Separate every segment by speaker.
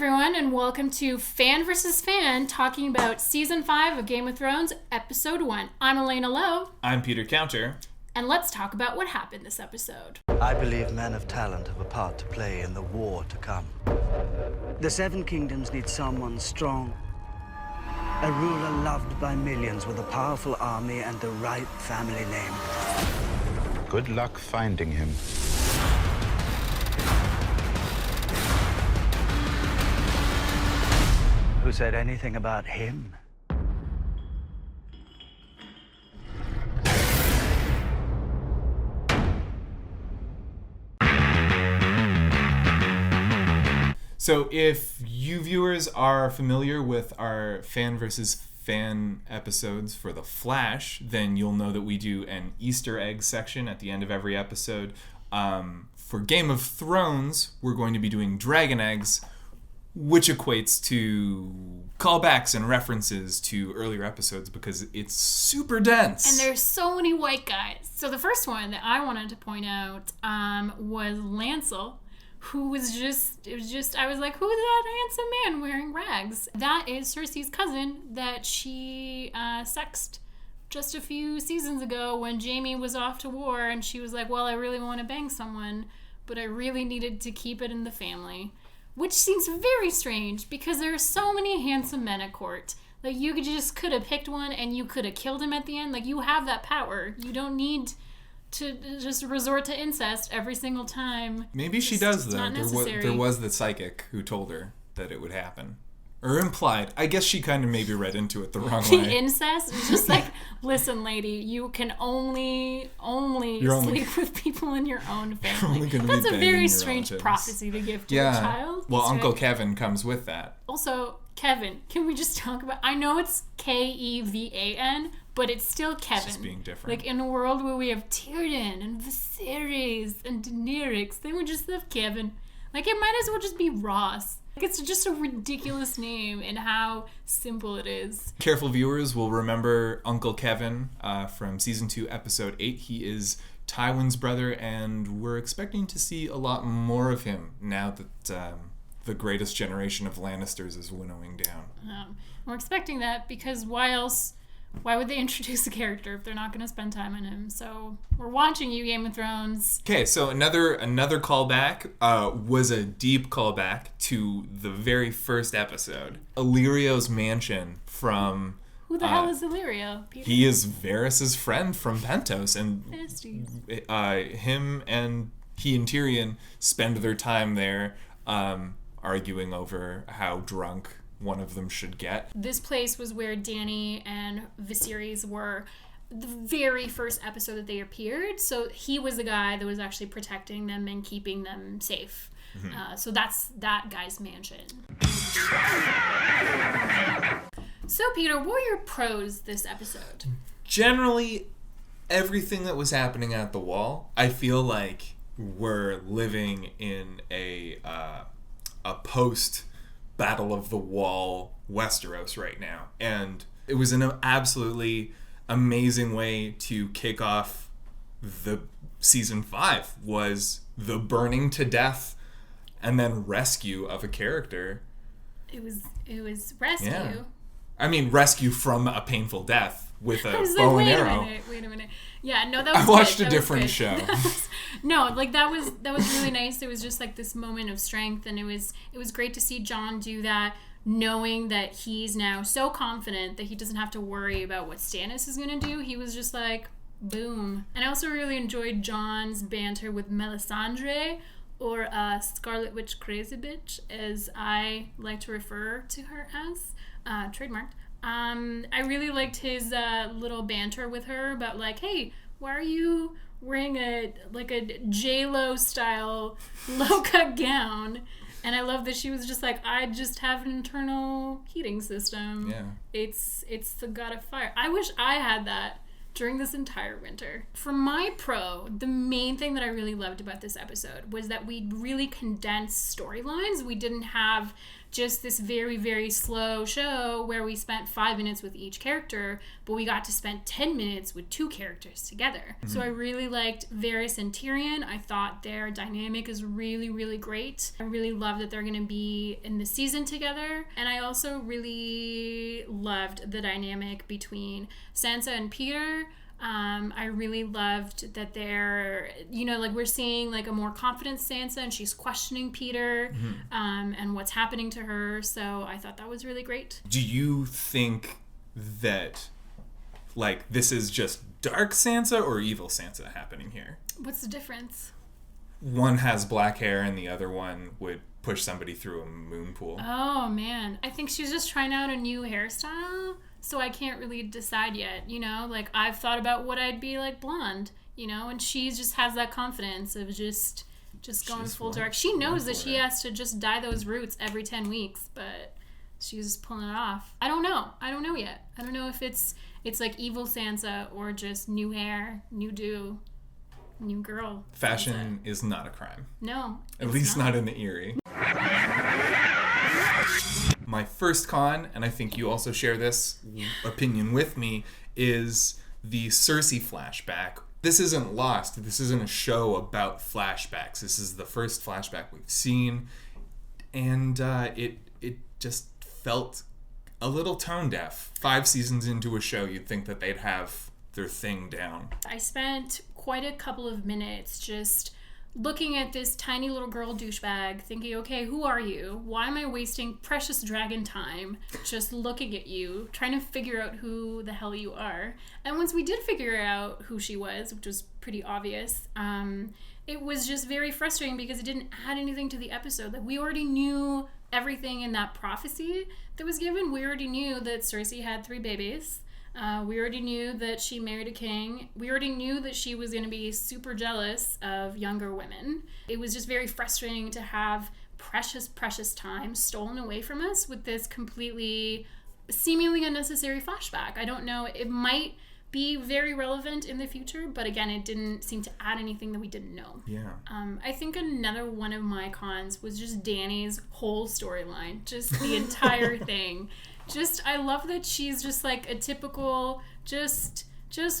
Speaker 1: everyone, and welcome to Fan vs. Fan, talking about Season 5 of Game of Thrones, Episode 1. I'm Elena Lowe.
Speaker 2: I'm Peter Counter.
Speaker 1: And let's talk about what happened this episode.
Speaker 3: I believe men of talent have a part to play in the war to come. The Seven Kingdoms need someone strong. A ruler loved by millions with a powerful army and the right family name.
Speaker 4: Good luck finding him.
Speaker 3: Who said anything about him?
Speaker 2: So if you viewers are familiar with our fan versus fan episodes for The Flash, then you'll know that we do an Easter egg section at the end of every episode. For Game of Thrones, we're going to be doing Dragon Eggs, which equates to callbacks and references to earlier episodes because it's super dense.
Speaker 1: And there's so many white guys. So the first one that I wanted to point out was Lancel, who was I was like, who's that handsome man wearing rags? That is Cersei's cousin that she sexed just a few seasons ago when Jaime was off to war, and she was like, well, I really want to bang someone, but I really needed to keep it in the family. Which seems very strange because there are so many handsome men at court. Like, you could have picked one and you could have killed him at the end. Like, you have that power. You don't need to just resort to incest every single time.
Speaker 2: Maybe she does, though. There was the psychic who told her that it would happen. Or implied. I guess she kind of maybe read into it the wrong way.
Speaker 1: The incest is just like, listen, lady, you can only sleep with people in your own family. That's a very strange prophecy to give to a child.
Speaker 2: Well, Uncle Kevin comes with that.
Speaker 1: Also, Kevin, can we just talk about... I know it's Kevan, but it's still Kevin.
Speaker 2: It's just being different.
Speaker 1: Like, in a world where we have Tyrion and Viserys and Daenerys, they would just have Kevin. Like, it might as well just be Ross. It's just a ridiculous name and how simple it is.
Speaker 2: Careful viewers will remember Uncle Kevin from Season 2, Episode 8. He is Tywin's brother, and we're expecting to see a lot more of him now that the greatest generation of Lannisters is winnowing down.
Speaker 1: We're expecting that because why would they introduce a character if they're not going to spend time on him? So we're watching you, Game of Thrones.
Speaker 2: Okay, so another callback was a deep callback to the very first episode. Illyrio's mansion from...
Speaker 1: Who the hell is Illyrio, Peter?
Speaker 2: He is Varys' friend from Pentos, and he and Tyrion spend their time there arguing over how drunk one of them should get.
Speaker 1: This place was where Dany and Viserys were the very first episode that they appeared. So he was the guy that was actually protecting them and keeping them safe. Mm-hmm. So that's that guy's mansion. So Peter, what were your pros this episode?
Speaker 2: Generally, everything that was happening at the Wall, I feel like we're living in a post Battle of the Wall Westeros right now, and it was an absolutely amazing way to kick off the Season 5 was the burning to death and then rescue of a character.
Speaker 1: It was rescue.
Speaker 2: Yeah. I mean, rescue from a painful death with a bow and arrow.
Speaker 1: Wait a minute. Yeah, no, that was
Speaker 2: I watched
Speaker 1: good.
Speaker 2: a different show.
Speaker 1: That was really nice. It was just like this moment of strength, and it was great to see Jon do that, knowing that he's now so confident that he doesn't have to worry about what Stannis is going to do. He was just like, boom. And I also really enjoyed Jon's banter with Melisandre, or Scarlet Witch Crazy Bitch, as I like to refer to her as, trademarked. I really liked his little banter with her about like, hey, why are you wearing a J-Lo style low-cut gown? And I love that she was just like, I just have an internal heating system.
Speaker 2: Yeah.
Speaker 1: It's the god of fire. I wish I had that during this entire winter. For my pro, the main thing that I really loved about this episode was that we really condensed storylines. We didn't have just this very, very slow show where we spent 5 minutes with each character, but we got to spend 10 minutes with 2 characters together. So I really liked Varys and Tyrion. I thought their dynamic is really, really great. I really love that they're going to be in the season together. And I also really loved the dynamic between Sansa and Peter. I really loved that they're, like we're seeing like a more confident Sansa, and she's questioning Peter and what's happening to her. So I thought that was really great.
Speaker 2: Do you think that like this is just dark Sansa or evil Sansa happening here?
Speaker 1: What's the difference?
Speaker 2: One has black hair and the other one would push somebody through a moon pool.
Speaker 1: Oh man, I think she's just trying out a new hairstyle. So I can't really decide yet, like I've thought about what I'd be like blonde, and she just has that confidence of just going full dark. She knows that she has to just dye those roots every 10 weeks, but she's just pulling it off. I don't know yet. I don't know if it's like evil Sansa or just new hair, new do, new girl.
Speaker 2: Fashion is not a crime.
Speaker 1: No.
Speaker 2: At least not in the Eyrie. My first con, and I think you also share this opinion with me, is the Cersei flashback. This isn't Lost. This isn't a show about flashbacks. This is the first flashback we've seen, and it just felt a little tone deaf. 5 seasons into a show, you'd think that they'd have their thing down.
Speaker 1: I spent quite a couple of minutes just looking at this tiny little girl douchebag, thinking, okay, who are you? Why am I wasting precious dragon time just looking at you, trying to figure out who the hell you are? And once we did figure out who she was, which was pretty obvious, it was just very frustrating because it didn't add anything to the episode. Like, we already knew everything in that prophecy that was given. We already knew that Cersei had 3 babies. We already knew that she married a king. We already knew that she was going to be super jealous of younger women. It was just very frustrating to have precious, precious time stolen away from us with this completely, seemingly unnecessary flashback. I don't know. It might be very relevant in the future, but again, it didn't seem to add anything that we didn't know.
Speaker 2: Yeah.
Speaker 1: I think another one of my cons was just Dany's whole storyline, just the entire thing. I love that she's just like a typical, just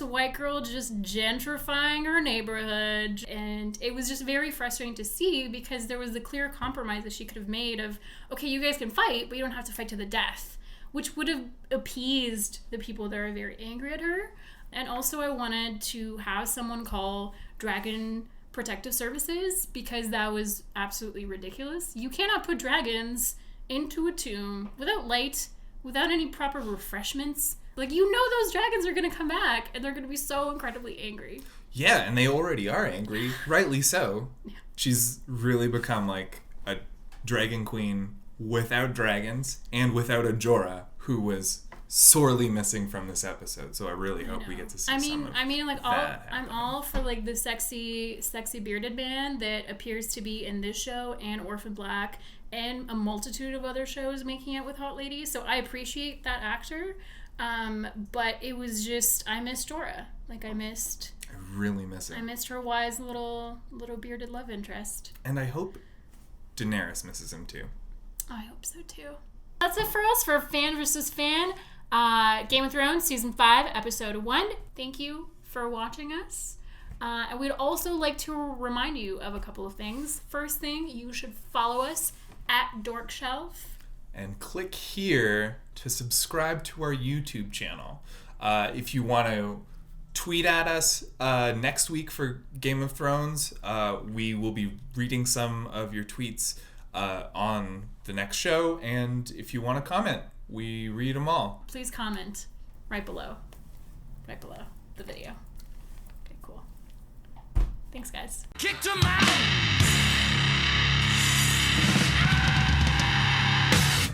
Speaker 1: white girl just gentrifying her neighborhood. And it was just very frustrating to see because there was a clear compromise that she could have made of, okay, you guys can fight, but you don't have to fight to the death, which would have appeased the people that are very angry at her. And also I wanted to have someone call Dragon Protective Services because that was absolutely ridiculous. You cannot put dragons into a tomb without light, without any proper refreshments. Like, those dragons are going to come back and they're going to be so incredibly angry.
Speaker 2: Yeah, and they already are angry, rightly so. Yeah. She's really become like a dragon queen without dragons and without a Jorah, who was sorely missing from this episode. So I really hope we get to see some of that
Speaker 1: I'm all for like the sexy bearded man that appears to be in this show and Orphan Black and a multitude of other shows making out with hot ladies. So I appreciate that actor. But it was just, I missed Jorah. Like I
Speaker 2: really miss it.
Speaker 1: I missed her wise little bearded love interest.
Speaker 2: And I hope Daenerys misses him too.
Speaker 1: I hope so too. That's it for us for Fan vs. Fan. Game of Thrones Season 5, Episode 1. Thank you for watching us. And we'd also like to remind you of a couple of things. First thing, you should follow us at Dorkshelf.
Speaker 2: And click here to subscribe to our YouTube channel. If you want to tweet at us next week for Game of Thrones, we will be reading some of your tweets on the next show. And if you want to comment, we read them all.
Speaker 1: Please comment right below the video. Okay, cool. Thanks, guys.
Speaker 5: Kicked him out.